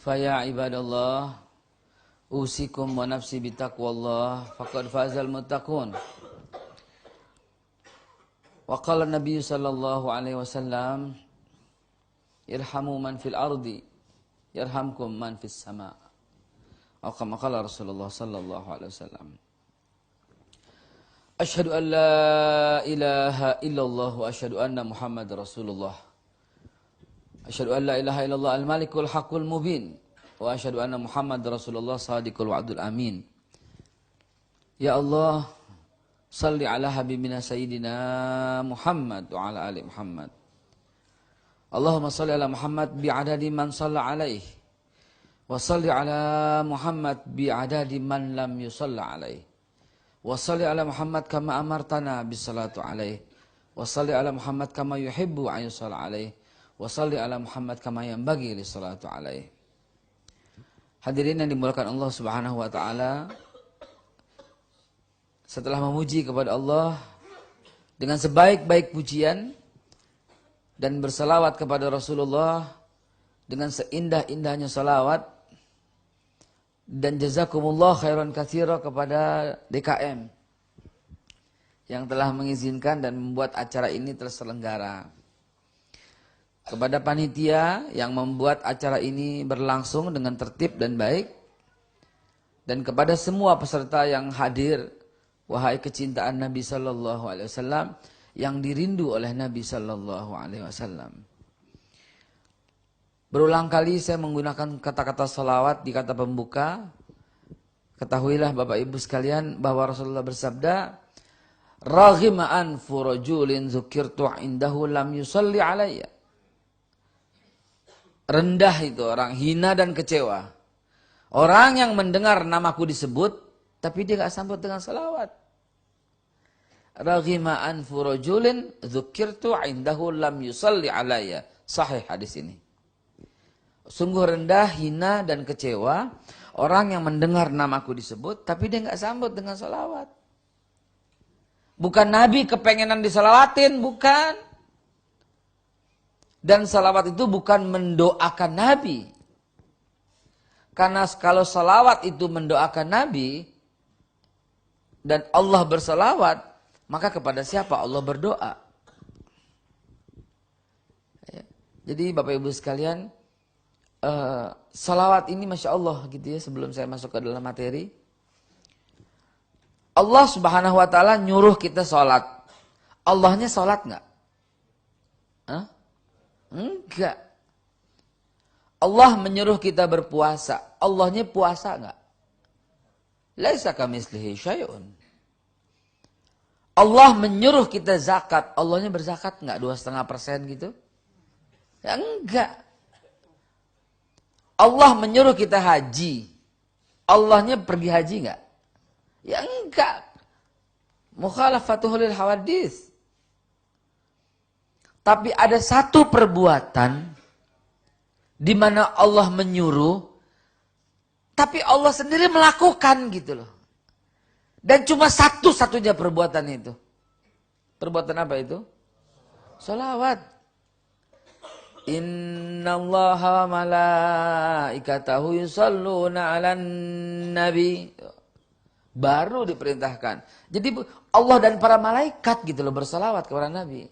Faya ibadallah, usikum wa nafsi bitaqwallah, faqad fazal muttaqun. Wa qala Nabi sallallahu alaihi wasallam, irhamu man fil ardi, yarhamkum man fis sama'. Atau kama qala Rasulullah sallallahu alaihi wasallam. Asyhadu an la ilaha illallah wa asyhadu anna Muhammadar Rasulullah. Asyhadu an la ilaha illallah al-malikul haqqul mubin wa asyhadu anna Muhammadar Rasulullah shadiqul wa'dul amin. Ya Allah, salli ala habibina sayyidina Muhammad wa ala ali Muhammad. Allahumma salli ala Muhammad bi'adadi man shalla alaih wa salli ala Muhammad bi'adadi man lam yusalla alaih. Wa salli ala Muhammad kama amartana bisalatu alaih. Wa salli ala Muhammad kama yuhibbu an yusalla alaih. Wa salli ala Muhammad kama yanbaghi lisalatu alaih. Hadirin yang dimuliakan Allah Subhanahu wa taala, setelah memuji kepada Allah dengan sebaik-baik pujian dan bersalawat kepada Rasulullah dengan seindah-indahnya salawat, dan jazakumullah khairan katsira kepada DKM yang telah mengizinkan dan membuat acara ini terselenggara, kepada panitia yang membuat acara ini berlangsung dengan tertib dan baik, dan kepada semua peserta yang hadir. Wahai kecintaan Nabi sallallahu alaihi wasallam yang dirindu oleh Nabi sallallahu alaihi wasallam. Berulang kali saya menggunakan kata-kata salawat di kata pembuka. Ketahuilah Bapak Ibu sekalian bahwa Rasulullah bersabda, "Raghima anfu rajulin dzukirtu indahu lam yusalli alayya." Rendah itu orang, hina dan kecewa. Orang yang mendengar namaku disebut, tapi dia gak sambut dengan salawat. Raghima anfu rajulin dzukirtu indahu lam yusalli alayya. Sahih hadis ini. Sungguh rendah, hina, dan kecewa orang yang mendengar namaku disebut, tapi dia nggak sambut dengan salawat. Bukan Nabi kepengenan disalawatin, bukan. Dan salawat itu bukan mendoakan Nabi. Karena kalau salawat itu mendoakan Nabi, dan Allah bersalawat, maka kepada siapa Allah berdoa? Jadi Bapak Ibu sekalian, salawat ini Masya Allah gitu ya, sebelum saya masuk ke dalam materi. Allah Subhanahu wa ta'ala nyuruh kita sholat. Allahnya sholat nggak? Enggak. Allah menyuruh kita berpuasa. Allahnya puasa nggak? Laisa kamitslihi syai'un. Allah menyuruh kita zakat. Allahnya berzakat nggak? 2,5% gitu? Ya enggak. Allah menyuruh kita haji. Allahnya pergi haji enggak? Ya enggak. Mukhalafatuhu lil hawadits. Tapi ada satu perbuatan di mana Allah menyuruh, tapi Allah sendiri melakukan gitu loh. Dan cuma satu-satunya perbuatan itu. Perbuatan apa itu? Sholawat. Innallaha wa malaikatahu yusalluna 'alan nabi. Baru diperintahkan. Jadi Allah dan para malaikat gitu loh bersalawat kepada Nabi.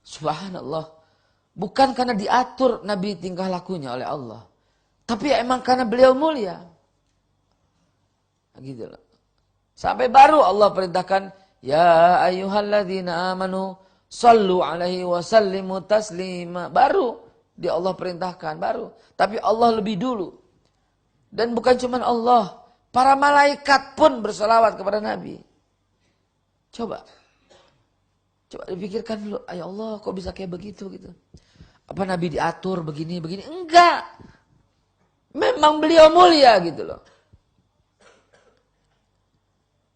Subhanallah. Bukan karena diatur Nabi tingkah lakunya oleh Allah, tapi emang karena beliau mulia. Gitu loh. Sampai baru Allah perintahkan, ya ayyuhalladzina amanu sallu alaihi wa sallimu taslima. Baru dia Allah perintahkan, baru. Tapi Allah lebih dulu. Dan bukan cuma Allah, para malaikat pun bersalawat kepada Nabi. Coba dipikirkan dulu, ya Allah kok bisa kayak begitu gitu. Apa Nabi diatur begini? Enggak. Memang beliau mulia gitu loh.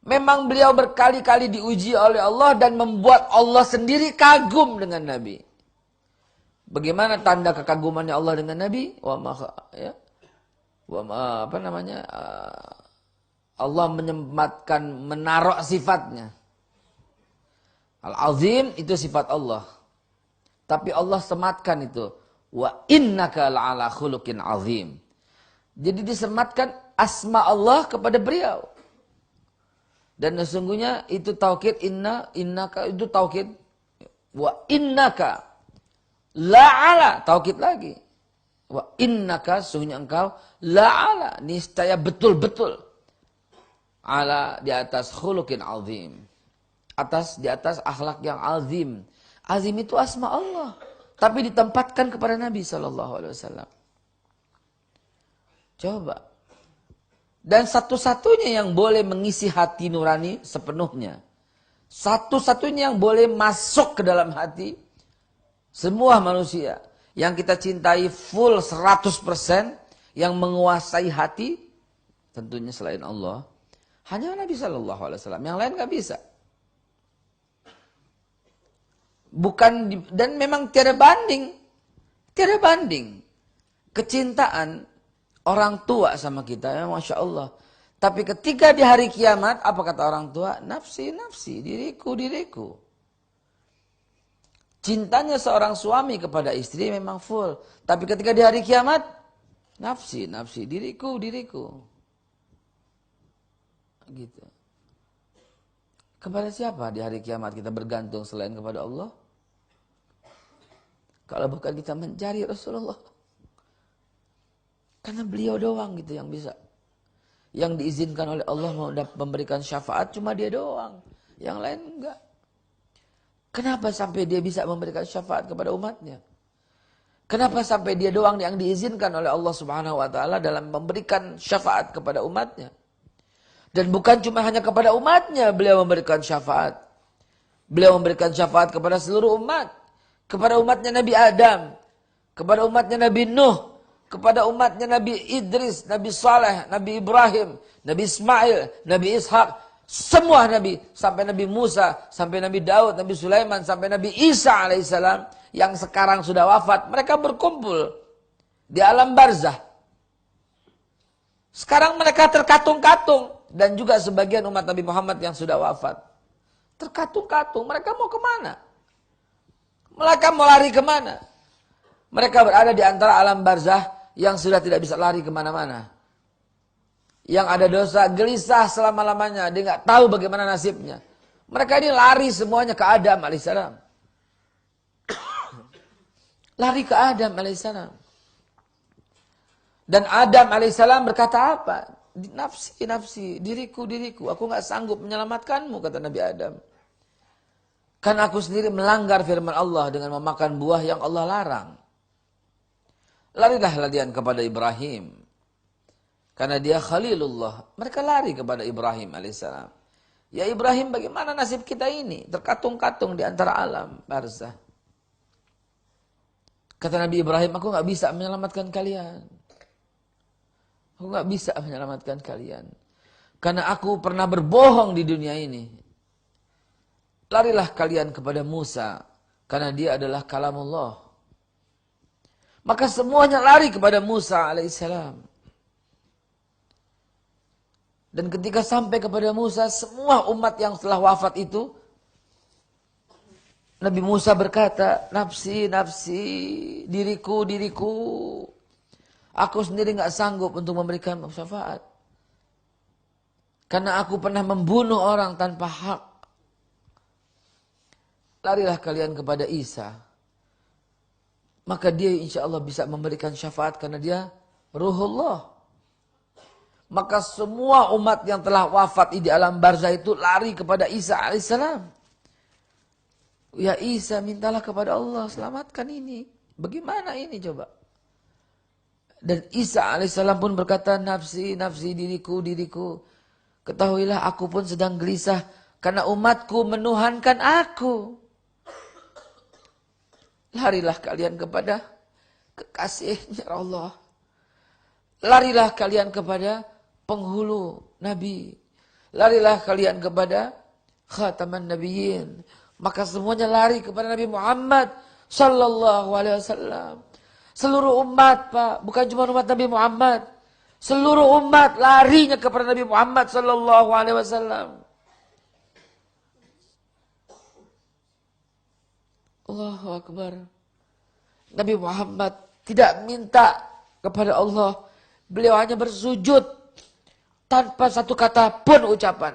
Memang beliau berkali-kali diuji oleh Allah dan membuat Allah sendiri kagum dengan Nabi. Bagaimana tanda kekagumannya Allah dengan Nabi? Allah menyempatkan menaruh sifatnya. Al-Azim itu sifat Allah. Tapi Allah sematkan itu. wa innaka la'ala khuluqin azim. Jadi disematkan asma Allah kepada beliau. Dan sesungguhnya itu taukid, innaka itu taukid, wa innaka la'ala, taukid lagi. Wa innaka, sesungguhnya engkau la'ala, niscaya betul-betul ala, di atas khuluqin azim. Di atas akhlak yang azim. Azim itu asma Allah, tapi ditempatkan kepada Nabi SAW. Coba. Dan satu-satunya yang boleh mengisi hati nurani sepenuhnya, satu-satunya yang boleh masuk ke dalam hati semua manusia yang kita cintai full 100%, yang menguasai hati, tentunya selain Allah, hanya Nabi SAW. Yang lain nggak bisa. Dan memang tiada banding kecintaan orang tua sama kita, ya Masya Allah. Tapi ketika di hari kiamat, apa kata orang tua? Nafsi, nafsi, diriku, diriku. Cintanya seorang suami kepada istri memang full. Tapi ketika di hari kiamat, nafsi, nafsi, diriku, diriku. Gitu. Kepada siapa di hari kiamat kita bergantung selain kepada Allah? Kalau bukan kita mencari Rasulullah. Karena beliau doang gitu yang bisa. Yang diizinkan oleh Allah memberikan syafaat cuma dia doang. Yang lain enggak. Kenapa sampai dia bisa memberikan syafaat kepada umatnya? Kenapa sampai dia doang yang diizinkan oleh Allah Subhanahu wa taala dalam memberikan syafaat kepada umatnya? Dan bukan cuma hanya kepada umatnya beliau memberikan syafaat. Beliau memberikan syafaat kepada seluruh umat. Kepada umatnya Nabi Adam. Kepada umatnya Nabi Nuh. Kepada umatnya Nabi Idris, Nabi Saleh, Nabi Ibrahim, Nabi Ismail, Nabi Ishak. Semua Nabi. Sampai Nabi Musa, sampai Nabi Daud, Nabi Sulaiman, sampai Nabi Isa alaihissalam. Yang sekarang sudah wafat. Mereka berkumpul di alam barzah. Sekarang mereka terkatung-katung. Dan juga sebagian umat Nabi Muhammad yang sudah wafat. Terkatung-katung. Mereka mau kemana? Mereka mau lari kemana? Mereka berada di antara alam barzah yang sudah tidak bisa lari kemana-mana. Yang ada dosa, gelisah selama-lamanya. Dia nggak tahu bagaimana nasibnya. Mereka ini lari semuanya ke Adam alaihissalam. Lari ke Adam alaihissalam. Dan Adam alaihissalam berkata apa? Nafsi, nafsi, diriku, diriku. Aku nggak sanggup menyelamatkanmu, kata Nabi Adam. Karena aku sendiri melanggar firman Allah dengan memakan buah yang Allah larang. Larilah kalian kepada Ibrahim. Karena dia Khalilullah. Mereka lari kepada Ibrahim alaihissalam. Ya Ibrahim, bagaimana nasib kita ini? Terkatung-katung di antara alam barzah. Kata Nabi Ibrahim, aku nggak bisa menyelamatkan kalian. Aku nggak bisa menyelamatkan kalian. Karena aku pernah berbohong di dunia ini. Larilah kalian kepada Musa. Karena dia adalah kalamullah. Maka semuanya lari kepada Musa alaihissalam. Dan ketika sampai kepada Musa, semua umat yang telah wafat itu, Nabi Musa berkata, nafsi, nafsi, diriku, diriku. Aku sendiri nggak sanggup untuk memberikan syafaat. Karena aku pernah membunuh orang tanpa hak. Larilah kalian kepada Isa. Maka dia insya Allah bisa memberikan syafaat karena dia Ruhullah. Maka semua umat yang telah wafat di alam barzah itu lari kepada Isa alaihissalam. Ya Isa, mintalah kepada Allah, selamatkan ini. Bagaimana ini coba? Dan Isa alaihissalam pun berkata, nafsi, nafsi, diriku, diriku. Ketahuilah aku pun sedang gelisah karena umatku menuhankan aku. Larilah kalian kepada kekasihnya Allah. Larilah kalian kepada penghulu Nabi. Larilah kalian kepada khataman nabiyyin. Maka semuanya lari kepada Nabi Muhammad sallallahu alaihi wasallam. Seluruh umat, Pak, bukan cuma umat Nabi Muhammad. Seluruh umat larinya kepada Nabi Muhammad sallallahu alaihi wasallam. Allahu Akbar. Nabi Muhammad tidak minta kepada Allah. Beliau hanya bersujud tanpa satu kata pun ucapan.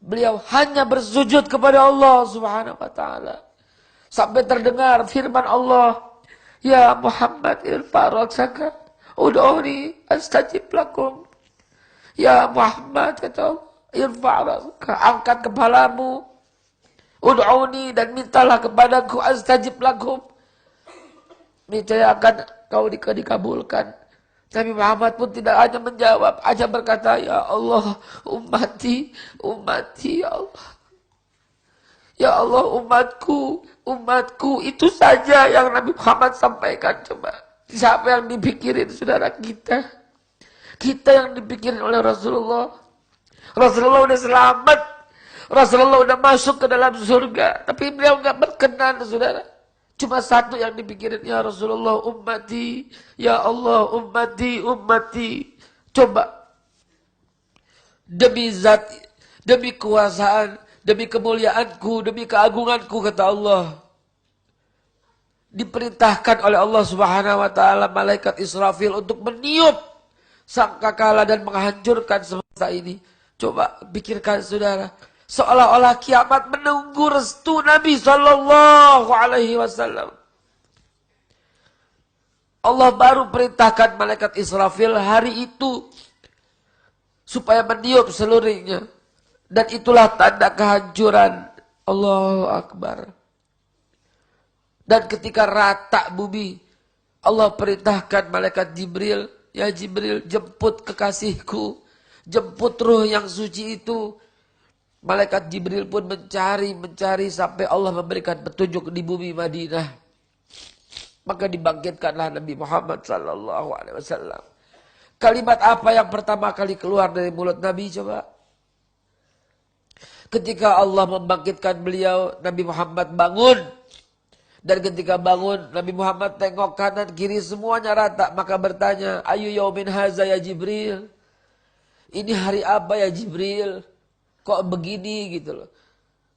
Beliau hanya bersujud kepada Allah Subhanahu wa taala. Sampai terdengar firman Allah, "Ya Muhammad irfa' raksaka, ud'uni astajib lakum." Ya Muhammad, kata Allah, irfa' raksaka, angkat kepalamu, ud'uni, dan mintalah kepadaku, astajib lakum, niscaya akan kau dikabulkan. Nabi Muhammad pun tidak hanya menjawab, hanya berkata, "Ya Allah, ummati, ummati, ya Allah. Ya Allah, umatku, umatku." Itu saja yang Nabi Muhammad sampaikan. Coba, siapa yang dipikirin saudara kita? Kita yang dipikirin oleh Rasulullah. Rasulullah udah selamat. Rasulullah udah masuk ke dalam surga. Tapi beliau nggak berkenan, saudara. Cuma satu yang dipikirin, ya Rasulullah, ummati, ya Allah, ummati, ummati. Coba, demi zat, demi kekuasaan, demi kemuliaanku, demi keagunganku, kata Allah, diperintahkan oleh Allah Subhanahu wa taala malaikat Israfil untuk meniup sangkakala dan menghancurkan semesta ini. Coba pikirkan saudara, seolah-olah kiamat menunggu restu Nabi Sallallahu Alaihi Wasallam. Allah baru perintahkan malaikat Israfil hari itu supaya meniup seluruhnya. Dan itulah tanda kehancuran. Allahu Akbar. Dan ketika rata bumi, Allah perintahkan malaikat Jibril, "Ya Jibril, jemput kekasihku, jemput ruh yang suci itu." Malaikat Jibril pun mencari sampai Allah memberikan petunjuk di bumi Madinah. Maka dibangkitkanlah Nabi Muhammad sallallahu alaihi wasallam. Kalimat apa yang pertama kali keluar dari mulut Nabi, coba? Ketika Allah membangkitkan beliau, Nabi Muhammad bangun. Dan ketika bangun, Nabi Muhammad tengok kanan kiri semuanya rata, maka bertanya, "Ayu yaumin haza ya Jibril?" Ini hari apa ya Jibril? Kok begini gitu loh.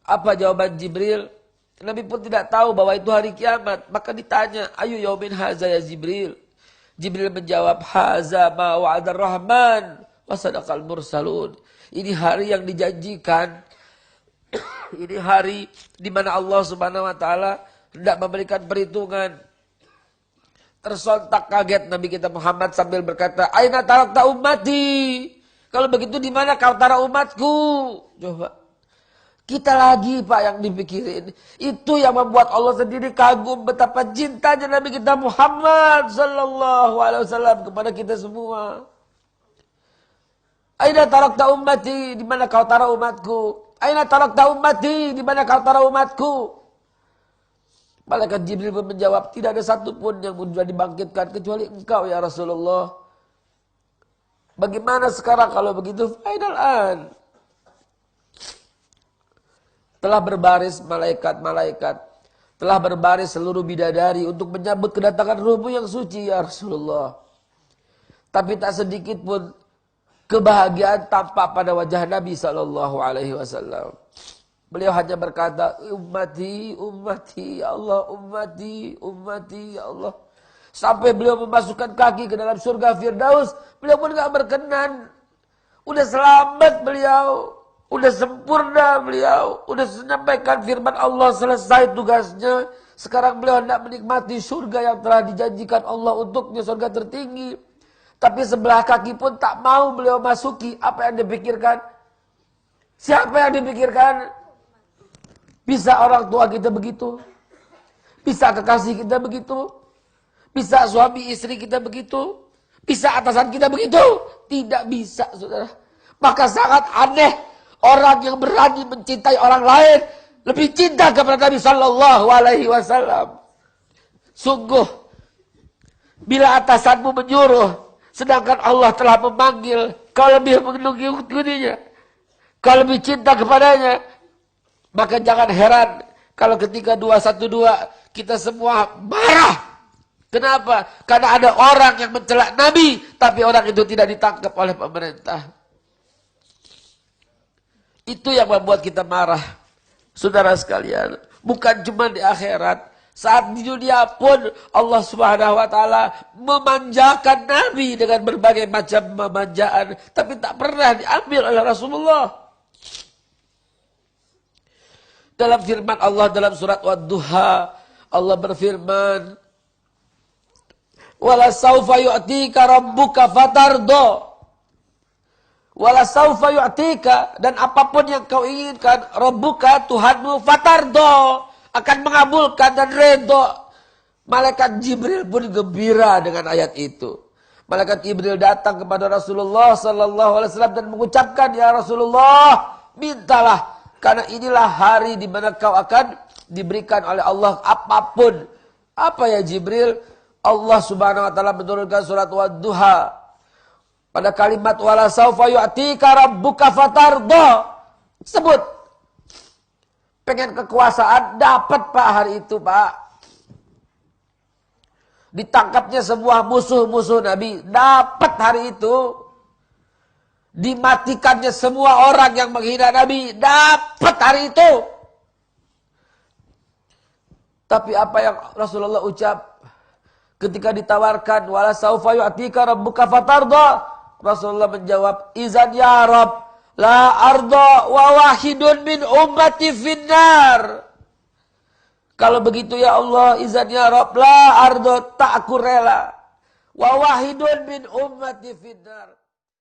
Apa jawaban Jibril? Nabi pun tidak tahu bahwa itu hari kiamat. Maka ditanya, "Ayu yaumin haza ya Jibril?" Jibril menjawab, "Haza ma wa'adar rahman wa sadaqal mursalun." Ini hari yang dijanjikan. Ini hari di mana Allah Subhanahu wa taala hendak memberikan perhitungan. Tersontak kaget Nabi kita Muhammad sambil berkata, "Aina tarakta ummati?" Kalau begitu di mana kau taruh umatku? Coba. Kita lagi Pak yang dipikirin. Itu yang membuat Allah sendiri kagum betapa cintanya Nabi kita Muhammad sallallahu alaihi wasallam kepada kita semua. Aina tarakta ummati? Di mana kau taruh umatku? Aina tarakta ummati? Di mana kau taruh umatku? Malaikat Jibril pun menjawab, "Tidak ada satupun yang sudah dibangkitkan kecuali engkau ya Rasulullah." Bagaimana sekarang kalau begitu? Final an. Telah berbaris malaikat-malaikat, telah berbaris seluruh bidadari untuk menyambut kedatangan ruhmu yang suci ya Rasulullah. Tapi tak sedikit pun kebahagiaan tampak pada wajah Nabi Sallallahu Alaihi Wasallam. Beliau hanya berkata, "Ummati, ummati, ya Allah, ummati, ummati, ya Allah." Sampai beliau memasukkan kaki ke dalam surga Firdaus, beliau pun gak berkenan. Udah selamat beliau, udah sempurna beliau, udah menyampaikan firman Allah, selesai tugasnya. Sekarang beliau hendak menikmati surga yang telah dijanjikan Allah untuknya, surga tertinggi. Tapi sebelah kaki pun tak mau beliau masuki. Apa yang dipikirkan? Siapa yang dipikirkan? Bisa orang tua kita begitu? Bisa kekasih kita begitu? Bisa suami istri kita begitu? Bisa atasan kita begitu? Tidak bisa, saudara. Maka sangat aneh orang yang berani mencintai orang lain lebih cinta kepada Nabi Sallallahu Alaihi Wasallam. Sungguh, bila atasanmu menyuruh, sedangkan Allah telah memanggil, kau lebih mengikutinya, kau lebih cinta kepadanya, maka jangan heran kalau ketika 212 kita semua marah. Kenapa? Karena ada orang yang mencela Nabi, tapi orang itu tidak ditangkap oleh pemerintah. Itu yang membuat kita marah. Saudara sekalian, bukan cuma di akhirat, Saat di dunia pun Allah Subhanahu wa taala memanjakan Nabi dengan berbagai macam pemanjaan, tapi tak pernah diambil oleh Rasulullah. Dalam firman Allah dalam surat Wad-Duha, Allah berfirman, "Wala saufa yu'tika rabbuka fatardo." Wala saufa yu'tika, dan apapun yang kau inginkan, rabbuka, Tuhanmu, fatardo, akan mengabulkan dan redha. Malaikat Jibril pun gembira dengan ayat itu. Malaikat Jibril datang kepada Rasulullah sallallahu alaihi wasallam dan mengucapkan, "Ya Rasulullah, mintalah, karena inilah hari di mana kau akan diberikan oleh Allah apapun." Apa ya Jibril? Allah Subhanahu wa taala menurunkan surat Wad-Duha pada kalimat wala saufa yu'tika rabbuka fatarda. Sebut. Pengen kekuasaan, dapat Pak hari itu Pak. Ditangkapnya semua musuh-musuh Nabi, dapat hari itu. Dimatikannya semua orang yang menghina Nabi, dapat hari itu. Tapi apa yang Rasulullah ucap ketika ditawarkan wala saufa yu'tika rabbuka fatarda, Rasulullah menjawab, "Izan ya Rabb, la arda wa wahidun min ummati finnar." Kalau begitu ya Allah, izan ya Rabb, la arda, tak aku rela, wa wahidun min ummati finnar.